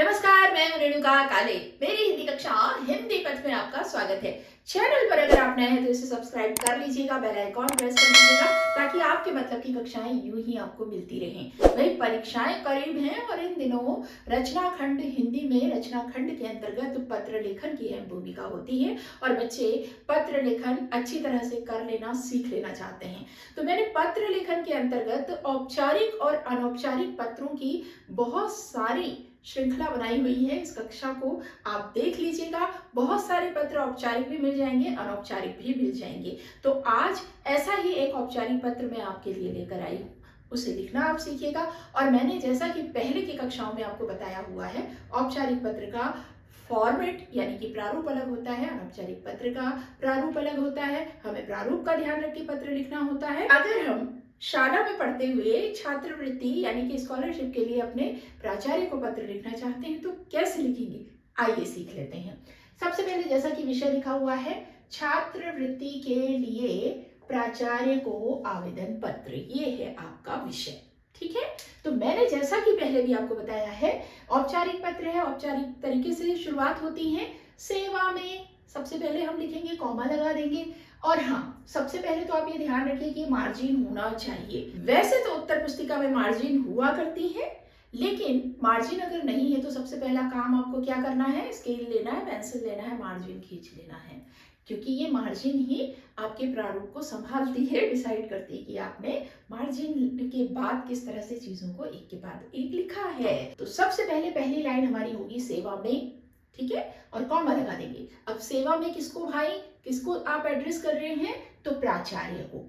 नमस्कार, मैं रेणुका काले। मेरी हिंदी कक्षा हिंदी पथ में आपका स्वागत है। चैनल पर अगर आप नए हैं तो इसे सब्सक्राइब कर लीजिएगा, बेल आइकॉन प्रेस कर दीजिएगा ताकि आपके मतलब की कक्षाएं यूं ही आपको मिलती रहें। वही परीक्षाएं करीब हैं और इन दिनों रचनाखंड हिंदी में रचनाखंड के अंतर्गत पत्र लेखन की अहम भूमिका होती है और बच्चे पत्र लेखन अच्छी तरह से कर लेना सीख लेना चाहते हैं। तो मैंने पत्र लेखन के अंतर्गत औपचारिक और अनौपचारिक पत्रों की बहुत सारी श्रृंखला बनाई हुई है। इस कक्षा को आप देख लीजिएगा। बहुत सारे पत्र औपचारिक भी मिल जाएंगे, अनौपचारिक भी मिल जाएंगे। तो आज ऐसा ही एक औपचारिक पत्र मैं आपके लिए लेकर आई हूँ, उसे लिखना आप सीखिएगा। और मैंने जैसा कि पहले की कक्षाओं में आपको बताया हुआ है, औपचारिक पत्र का फॉर्मेट यानी कि प्रारूप अलग होता है, अनौपचारिक पत्र का प्रारूप अलग होता है। हमें प्रारूप का ध्यान रख के पत्र लिखना होता है। अगर हम शाला में पढ़ते हुए छात्रवृत्ति यानी कि स्कॉलरशिप के लिए अपने प्राचार्य को पत्र लिखना चाहते हैं तो कैसे लिखेंगे, आइए सीख लेते हैं। सबसे पहले जैसा कि विषय लिखा हुआ है, छात्रवृत्ति के लिए प्राचार्य को आवेदन पत्र, ये है आपका विषय। ठीक है, तो मैंने जैसा कि पहले भी आपको बताया है, औपचारिक पत्र है, औपचारिक तरीके से शुरुआत होती है। सेवा में सबसे पहले हम लिखेंगे, कॉमा लगा देंगे। और हाँ, सबसे पहले तो आप ये ध्यान रखिए कि मार्जिन होना चाहिए। वैसे तो उत्तर पुस्तिका में मार्जिन हुआ करती है, लेकिन मार्जिन अगर नहीं है तो सबसे पहला काम आपको क्या करना है, स्केल लेना है, पेंसिल लेना है, मार्जिन खींच लेना है। क्योंकि ये मार्जिन ही आपके प्रारूप को संभालती है, डिसाइड करती है कि आपने मार्जिन के बाद किस तरह से चीजों को एक के बाद एक लिखा है। तो सबसे पहले पहली लाइन हमारी होगी सेवा में, ठीक है, और कॉमा लगा देंगे। अब सेवा में किसको भाई, किसको आप एड्रेस कर रहे हैं, तो प्राचार्य को।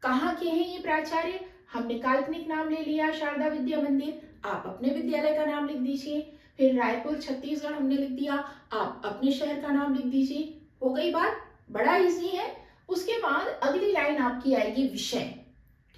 कहाँ के हैं ये प्राचार्य, हमने काल्पनिक नाम ले लिया शारदा विद्या मंदिर, आप अपने विद्यालय का नाम लिख दीजिए। फिर रायपुर छत्तीसगढ़ हमने लिख दिया, आप अपने शहर का नाम लिख दीजिए। हो गई बात, बड़ा इजी है। उसके बाद अगली लाइन आपकी आएगी विषय,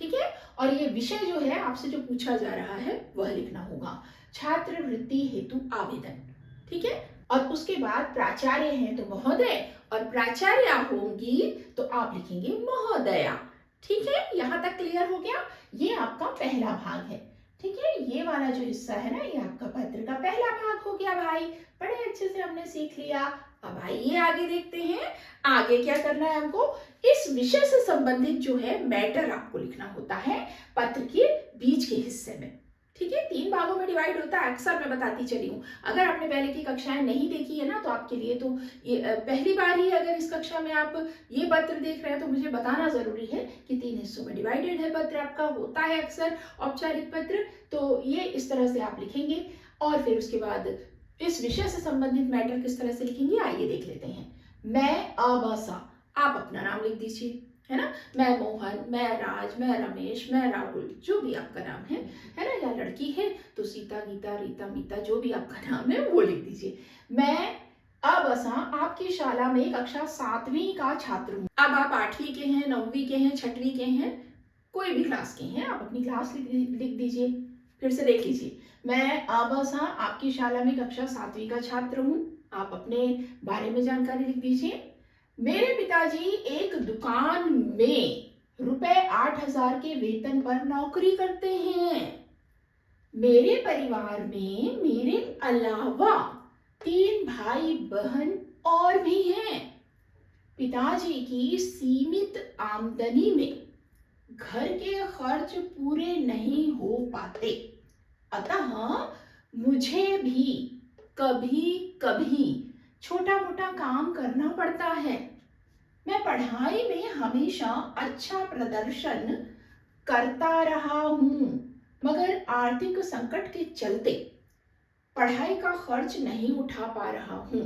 ठीक है, और ये विषय जो है आपसे जो पूछा जा रहा है वह लिखना होगा, छात्रवृत्ति हेतु आवेदन। ठीक है, और उसके बाद प्राचार्य हैं तो महोदय, और प्राचार्य होंगी तो आप लिखेंगे महोदया। ठीक है, यहाँ तक क्लियर हो गया। ये आपका पहला भाग है। ठीक है, ये वाला जो हिस्सा है ना, ये आपका पत्र का पहला भाग हो गया भाई। बड़े अच्छे से हमने सीख लिया। अब आइए आगे देखते हैं, आगे क्या करना है हमको। इस विषय से संबंधित जो है मैटर आपको लिखना होता है पत्र के बीच के हिस्से में। ठीक है, 3 भागों में डिवाइड होता है, अक्सर मैं बताती चली हूँ। अगर आपने पहले की कक्षाएं नहीं देखी है ना, तो आपके लिए तो ये पहली बार ही अगर इस कक्षा में आप ये पत्र देख रहे हैं तो मुझे बताना जरूरी है कि 3 हिस्सों में डिवाइडेड है पत्र आपका, होता है अक्सर औपचारिक पत्र। तो ये इस तरह से आप लिखेंगे और फिर उसके बाद इस विषय से संबंधित मैटर किस तरह से लिखेंगे, आइए देख लेते हैं। मैं अबसा, आप अपना नाम लिख दीजिए, है ना। मैं मोहन, मैं राज, मैं रमेश, मैं राहुल, जो भी आपका नाम है ना, या लड़की है तो सीता, गीता, रीता, मीता, जो भी आपका नाम है वो लिख दीजिए। मैं अब आपकी शाला में कक्षा 7वीं का छात्र हूँ। अब आप 8वीं के हैं, 9वीं के हैं, 6वीं के हैं, कोई भी क्लास के हैं, आप अपनी क्लास लिख दीजिए। फिर से देख लीजिए, मैं अब आपकी शाला में कक्षा 7वीं का छात्र हूँ, आप अपने बारे में जानकारी लिख दीजिए। मेरे पिताजी एक दुकान में रुपए 8,000 के वेतन पर नौकरी करते हैं। मेरे परिवार में मेरे अलावा 3 भाई बहन और भी हैं। पिताजी की सीमित आमदनी में घर के खर्च पूरे नहीं हो पाते, अतः मुझे भी कभी कभी छोटा मोटा काम करना पड़ता है। मैं पढ़ाई में हमेशा अच्छा प्रदर्शन करता रहा हूँ, मगर आर्थिक संकट के चलते पढ़ाई का खर्च नहीं उठा पा रहा हूँ।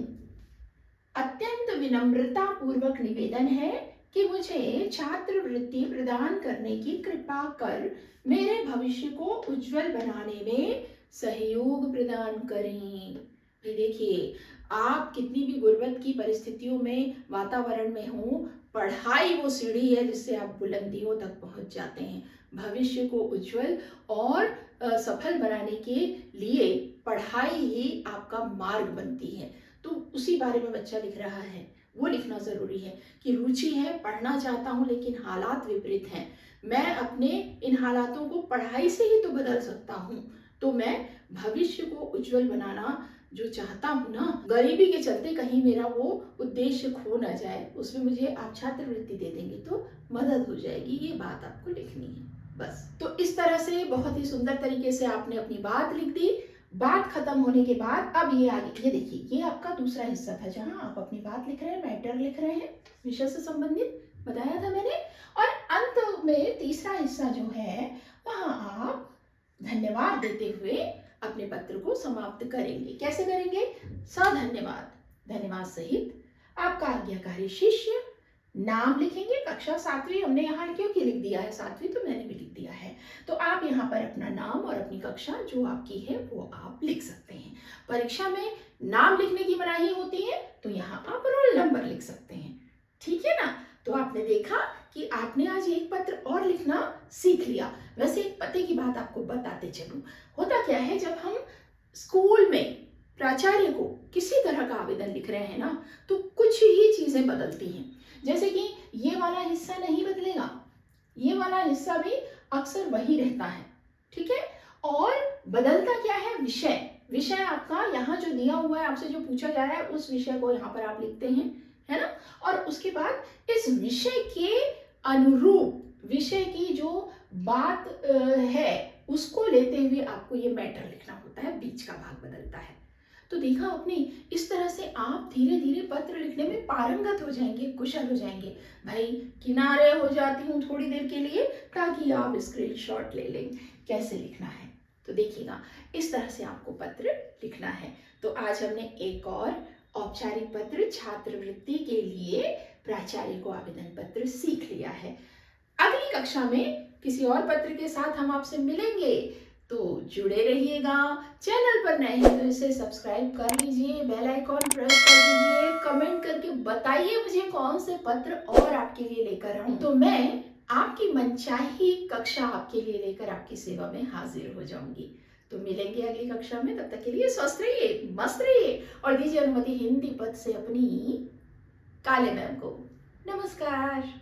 अत्यंत विनम्रता पूर्वक निवेदन है कि मुझे छात्रवृत्ति प्रदान करने की कृपा कर मेरे भविष्य को उज्जवल बनाने में सहयोग प्रदान करें। देखिए, आप कितनी भी गुर्बत की परिस्थितियों में, वातावरण में हो, पढ़ाई वो सीढ़ी है जिससे आप बुलंदियों तक पहुंच जाते हैं। भविष्य को उज्जवल और सफल बनाने के लिए पढ़ाई ही आपका मार्ग बनती है। तो उसी बारे में बच्चा लिख रहा है, वो लिखना जरूरी है कि रुचि है, पढ़ना चाहता हूँ लेकिन हालात विपरीत हैं। मैं अपने इन हालातों को पढ़ाई से ही तो बदल सकता हूँ। तो मैं भविष्य को उज्जवल बनाना जो चाहता हूँ ना, गरीबी के चलते कहीं मेरा वो उद्देश्य खो ना जाए, उसमें मुझे आप छात्रवृत्ति दे देंगे तो मदद हो जाएगी, ये बात आपको लिखनी है बस। तो इस तरह से बहुत ही सुंदर तरीके से आपने अपनी बात लिख दी। बात खत्म होने के बाद अब ये आगे, ये देखिए, ये आपका दूसरा हिस्सा था जहां आप अपनी बात लिख रहे हैं, मैटर लिख रहे हैं, विषय से संबंधित बताया था मैंने। और अंत में तीसरा हिस्सा जो है, वहां आप धन्यवाद देते हुए अपने पत्र को समाप्त करेंगे। कैसे करेंगे? सधन्यवाद, धन्यवाद सहित आपका आज्ञाकारी शिष्य, नाम लिखेंगे, कक्षा 7वीं हमने यहाँ क्योंकि लिख दिया है, 7वीं तो मैंने भी लिख दिया है, तो आप यहाँ पर अपना नाम और अपनी कक्षा जो आपकी है वो आप लिख सकते हैं। परीक्षा में नाम लिखने की मनाही होती है तो यहाँ आप रोल नंबर लिख सकते हैं, ठीक है ना। तो आपने देखा कि आपने आज एक पत्र और लिखना सीख लिया। वैसे एक पते की बात आपको बताते चलूं, होता क्या है, जब हम स्कूल में प्राचार्य को किसी तरह का आवेदन लिख रहे हैं ना, तो कुछ ही चीजें बदलती हैं। जैसे कि ये वाला हिस्सा नहीं बदलेगा, ये वाला हिस्सा भी अक्सर वही रहता है, ठीक है। और बदलता क्या है? विषय। विषय आपका यहाँ जो दिया हुआ है, आपसे जो पूछा जा रहा है उस विषय को यहाँ पर आप लिखते हैं, है ना। और उसके बाद इस विषय के अनुरूप, विषय की जो बात है उसको लेते हुए आपको ये मैटर लिखना होता है, बीच का भाग बदलता है। तो देखा आपने, इस तरह से आप धीरे धीरे पत्र लिखने में पारंगत हो जाएंगे, कुशल हो जाएंगे। भाई किनारे हो जाती हूँ थोड़ी देर के लिए ताकि आप स्क्रीनशॉट ले लें कैसे लिखना है। तो देखिएगा, इस तरह से आपको पत्र लिखना है। तो आज हमने एक और औपचारिक पत्र छात्रवृत्ति के लिए प्राचार्य को आवेदन पत्र सीख लिया है। अगली कक्षा में किसी और पत्र के साथ हम आपसे मिलेंगे, तो जुड़े रहिएगा। चैनल पर नए हैं तो इसे सब्सक्राइब कर लीजिए, बेल आइकॉन प्रेस कर दीजिए, कमेंट करके बताइए मुझे कौन से पत्र और आपके लिए लेकर आऊं, तो मैं आपकी मनचाही कक्षा आपके लिए लेकर आपकी सेवा में हाजिर हो जाऊंगी। तो मिलेंगे अगली कक्षा में, तब तक के लिए स्वस्थ रहिए, मस्त रहिए और दीजिए अनुमति हिंदी पद से अपनी काले मैम को। नमस्कार।